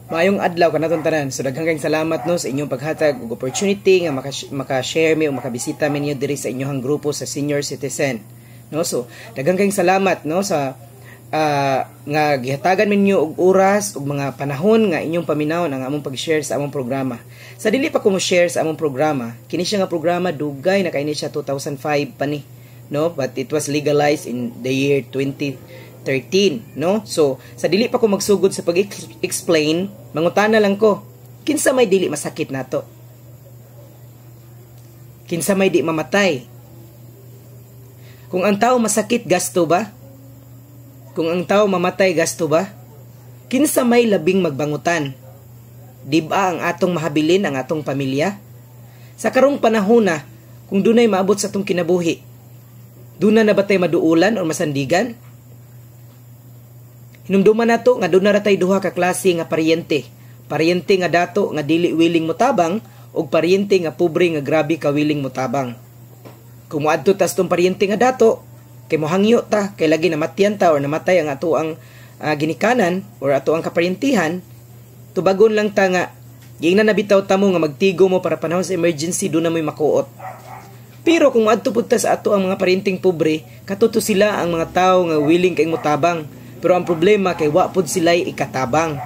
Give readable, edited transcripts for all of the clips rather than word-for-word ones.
Maayong adlaw kanaton tanan. So daghang kayong salamat no sa inyong paghatag ug opportunity nga maka-share mi o makabisita mi niyo diri sa inyong grupo sa senior citizen. No, so daghang kayong salamat no sa nga gihatagan ninyo og oras ug mga panahon nga inyong paminawon ang among pag-share sa among programa. Sa dili pa ko mo share sa among programa, kini siya nga programa dugay na kay ni siya 2005 pa ni, no? But it was legalized in the year 2013, no? So, sa dili pa ko magsugod sa pag-explain, mangutana lang ko, kinsa may dili masakit nato? Kinsa may di mamatay? Kung ang tao masakit, gasto ba? Kung ang tao mamatay, gasto ba? Kinsa may labing magbangutan? Di ba ang atong mahabilin ang atong pamilya? Sa karong panahon na, kung dunay maabot sa atong kinabuhi, duna na ba tayo maduulan o masandigan? Hinumduman nato nga duna ra tay duha ka klase nga paryente. Paryente nga dato nga dili willing motabang ug paryente nga pobre nga grabe ka willing motabang. Kung moadto tas tong paryente nga dato, kay mohangyo ta kay lagi namatyan ta or namatay ang ato ang ginikanan or ato ang kaparyentihan, tubagon lang ta nga giingnan nabitaw ta mo nga magtigo mo para panahon sa emergency do na mo'y makuot. Pero kung maadto pud ta sa ato ang mga paryenteng pobre, katuto sila ang mga tao nga willing kay motabang. Pero ang problema kay wa pud sila'y ikatabang.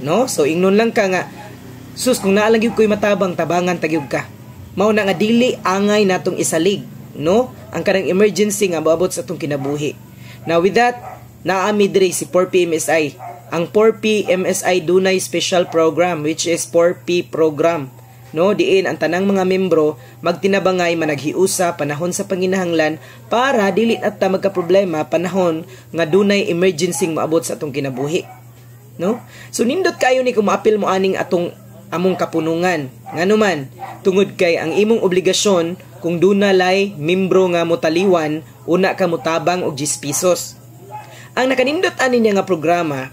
No? So ingnon lang ka nga sus kung naa lang gyud ko'y matabang, tabangan tagyud ka. Mao na nga dili angay natong isalig, no? Ang kanang emergency nga moabot sa atong kinabuhi. Now with that, naami diri si 4P MSI. Ang 4P MSI dunay special program which is 4P program. No, diin ang tanang mga membro magtinabangay managhiusa panahon sa panginahanglan para dili atta magka-problema panahon nga dunay emergency moabot sa atong kinabuhi. No? So nindot kayo ni kung maapil mo aning among kapunungan. Nganuman, tungod kay ang imong obligasyon kung dunalay membro nga motaliwan, una ka motabang og 10 pesos. Ang nakanindot ani niya nga programa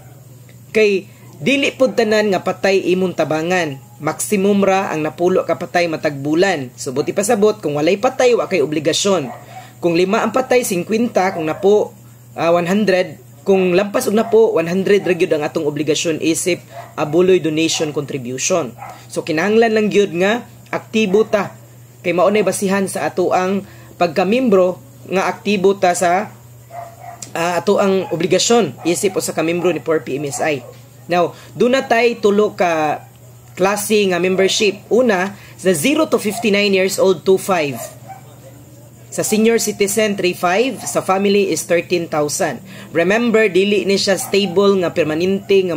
kay dili pud tanan nga patay imong tabangan. Maximum ra ang napulo ka patay matag bulan. So buti pasabot kung walay patay wa kay obligasyon. Kung 5 ang patay 50, kung napo 100, kung lampas og napo 100 ra gyud ang atong obligasyon isip abuloy donation contribution. So kinahanglan lang gyud nga aktibo ta kay mao nay basihan sa ato ang pagkamembro nga aktibo ta sa ato ang obligasyon isip usa ka membro ni 4P MSI. Now, doon na tayo tulo ka klase nga membership. Una, sa 0 to 59 years old, 2.5. Sa senior citizen, 3.5. Sa family is 13,000. Remember, dili ni siya stable nga permanente nga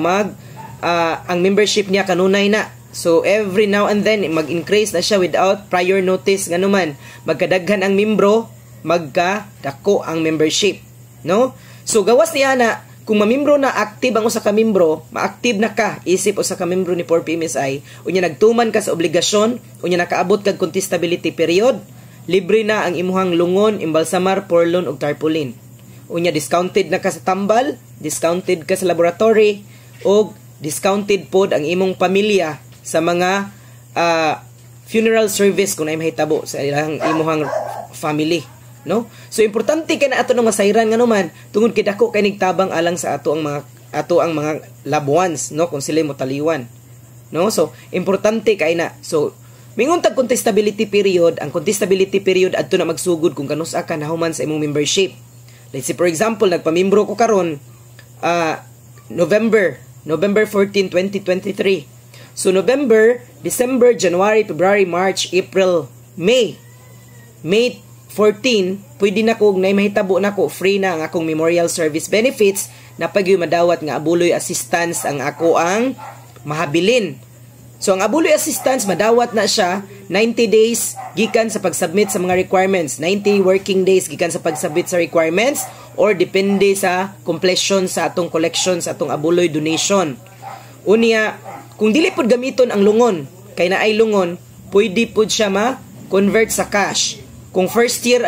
ang membership niya kanunay na. So, every now and then, mag-increase na siya without prior notice. Ganuman, magkadaghan ang membro, magkadako ang membership. No? So, gawas niya na, kung mamembro na active ang usa ka membro, ma-active na ka isip usa ka membro ni 4P MSI, unya nagtuman ka sa obligasyon, unya nakaabot kag contestability period, libre na ang imuhang lungon, imbalsamar, porlon ug tarpaulin. Unya discounted na ka sa tambal, discounted ka sa laboratory, ug discounted pod ang imong pamilya sa mga funeral service kung ay mahitabo sa ilang imuhang family. No? So importante kay na ato nang masayran nga naman tungod kay dako kay nigtabang alang sa ato ang mga loved ones, no, kung sila mo taliwan. No? So importante kay na. So mingon tag contestability period, ang contestability period adto na magsugod kung kanusa ka nahuman sa imong membership. Let's say for example, nagpamembro ko karon November 14, 2023. So November, December, January, February, March, April, May 14, pwede na kong mahitabo na ko, free na ang akong memorial service benefits na pagyoy madawat nga abuloy assistance ang ako ang mahabilin. So ang abuloy assistance, madawat na siya 90 days gikan sa pag-submit sa mga requirements, 90 working days gikan sa pag-submit sa requirements or depende sa completion sa atong collection sa atong abuloy donation. Unya, kung dili pod gamiton ang lungon, kay naay lungon, pwede pod siya ma-convert sa cash. Kung first year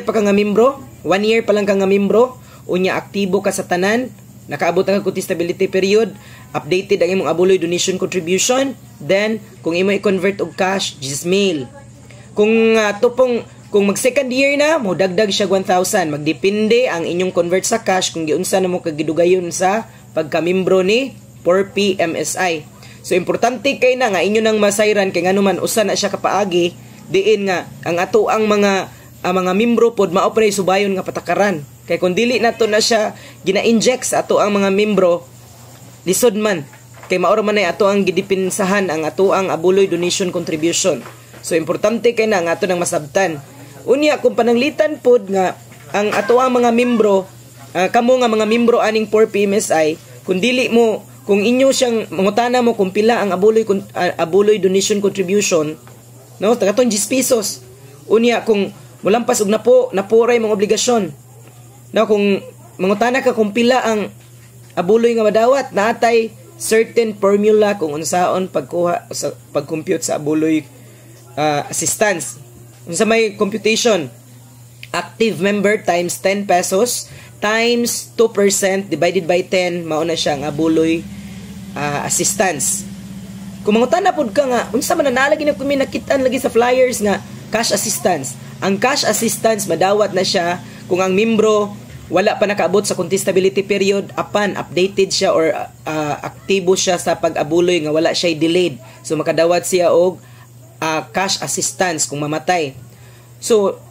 pa ka nga membro, 1 year pa lang ka nga membro, unya aktibo ka sa tanan, nakaabot ang contestability period, updated ang imong abuloy donation contribution, then kung imo i-convert og cash, Gmail. Kung kung mag second year na, mo dagdag siya 1,000. Magdepende ang inyong convert sa cash kung giunsa na mo kagidugayon sa pagkamembro ni 4P MSI. So importante kay na nga inyo nang masayran kay nganuman usa na siya kapaagi diin nga ang ato ang mga membro pod mao pa subayon nga patakaran. Kay kung dili nato na siya gina-inject sa ato ang mga membro lisod man kay maoro man ay ato ang gidipinsahan ang ato ang abuloy donation contribution. So importante kay na nga ato nang masabtan. Unya kung pananglitan pod nga ang ato ang mga membro kamo nga mga membro aning 4P MSI kung dili mo kung inyo siyang mangutana mo kung pila ang abuloy donation contribution no tagatong 10 pesos. Unya kung mulampas og napuray mga obligasyon no kung mangutana ka kung pila ang abuloy nga madawat naatay certain formula kung unsaon pagkuha sa pag-compute sa abuloy assistance. Unsa may computation? Active member times 10 pesos times 2% divided by 10 mao na siya ang abuloy assistance. Kung mangutana pod ka nga unsa man nalagi na kumi nakitaan lagi sa flyers nga cash assistance. Ang cash assistance madawat na siya kung ang membro wala pa nakaabot sa contestability period apan updated siya or aktibo siya sa pag-abuloy nga wala siya delayed. So makadawat siya og cash assistance kung mamatay. So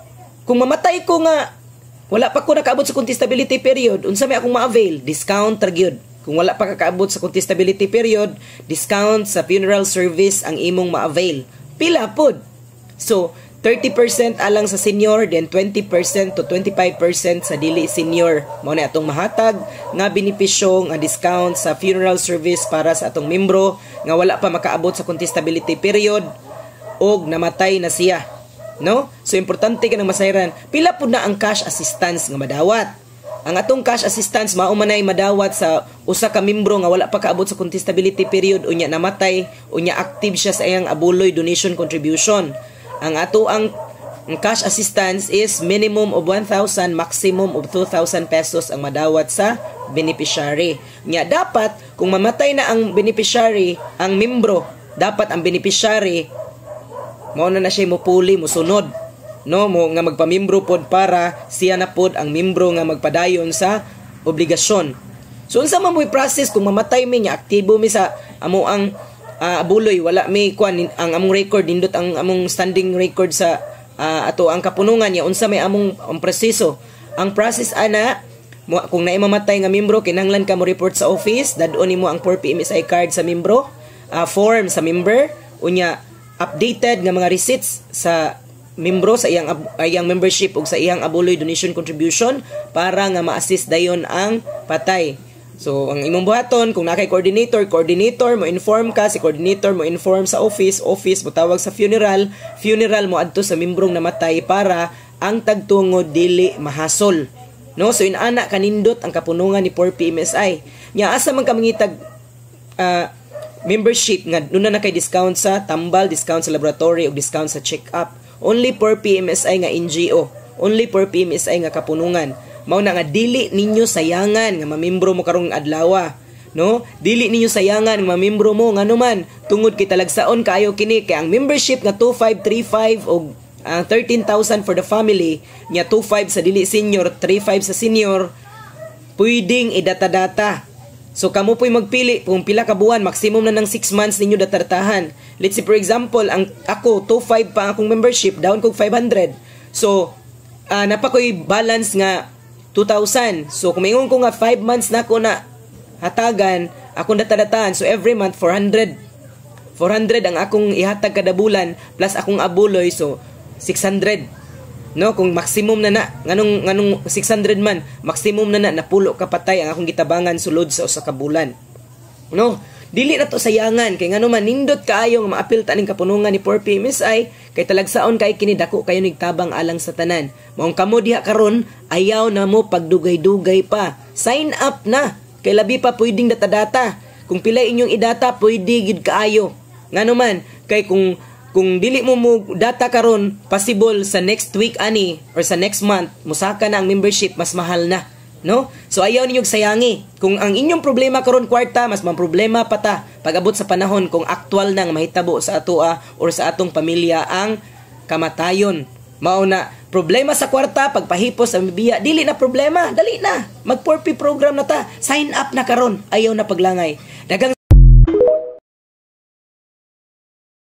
kung mamatay ko nga wala pa ko nakaabot sa contestability period, unsa may akong ma-avail? Discount ra gyud. Kung wala pa kakaabot sa contestability period, discount sa funeral service ang imong ma-avail. Pila pod. So 30% alang sa senior, then 20% to 25% sa dili senior. Mao na atong mahatag nga benepisyo nga discount sa funeral service para sa atong membro nga wala pa makaabot sa contestability period og namatay na siya. No? So importante ka nang masayran. Pila pud na ang cash assistance nga madawat. Ang atong cash assistance mao man ay madawat sa usa ka membro nga wala pa kaabot sa contestability period unya namatay, unya active siya sa iyang abuloy donation contribution. Ang ato ang cash assistance is minimum of 1,000, maximum of 2,000 pesos ang madawat sa beneficiary. Nya dapat kung mamatay na ang beneficiary, ang membro, dapat ang beneficiary mao na siya mopuli mosunod no mo nga magpamimbro pod para siya na pod ang membro nga magpadayon sa obligasyon. So unsa man mo'y process kung mamatay mi nya aktibo mi sa amo ang abuloy wala may kuan ang among record nindot ang among standing record sa ato ang kapunungan niya unsa may among ang proseso. Ang process ana kung naay mamatay nga membro kinahanglan ka mo report sa office dadon nimo ang 4P MSI card sa membro, form sa member unya updated nga mga receipts sa membro sa iyang membership ug sa iyang abuloy donation contribution para nga ma-assist dayon ang patay. So ang imong buhaton kung nakay coordinator mo inform ka, si coordinator mo inform sa office mo tawag sa funeral mo adto sa membrong namatay para ang tagtungod dili mahasol. No, so inana kanindot ang kapunungan ni 4P MSI. Nya asa man ka mangitag membership nga nuna na kay discount sa tambal, discount sa laboratory ug discount sa check-up. Only 4P MSI nga NGO, only 4P MSI nga kapunungan. Mao na nga dili ninyo sayangan nga mamembro mo karong adlaw, no? Dili ninyo sayangan nga mamembro mo nganuman tungod kay talagsaon kaayo kini kay ang membership nga 2535 og 13,000 for the family, nya 25 sa dili senior, 35 sa senior, pwedeng idata-data. So kamo po'y magpili kung pila ka buwan, maximum na ng 6 months ninyo datartahan. Let's say for example, ang ako 25 pa akong membership, down kog 500. So napakoy balance nga 2,000. So kung maingon ko nga 5 months na ako na hatagan, akong datadataan. So every month 400 ang akong ihatag kada bulan plus akong abuloy, so 600. No, kung maximum na nganong 600 man, maximum na napulo ka patay ang akong gitabangan sulod sa usa ka bulan. No, dili na to sayangan kay ngano man nindot kaayo nga maapil ta ning kapunungan ni 4P MSI kay talagsaon kay kini dako kayo nigtabang alang sa tanan. Maong kamo diha karon ayaw na mo pagdugay-dugay pa. Sign up na kay labi pa pwedeng data-data. Kung pila inyong idata pwede gid kaayo. Ngano man kay kung dili mo data karon, possible sa next week ani or sa next month musaka na ang membership mas mahal na, no? So ayaw ninyong sayangi. Kung ang inyong problema karon kwarta, mas man problema pa ta pag-abot sa panahon kung actual nang mahitabo sa atoa or sa atong pamilya ang kamatayon. Mao na problema sa kwarta pagpahipos sa biya, dili na problema, dali na. Mag 4P program na ta. Sign up na karon, ayaw na paglangay. Daghang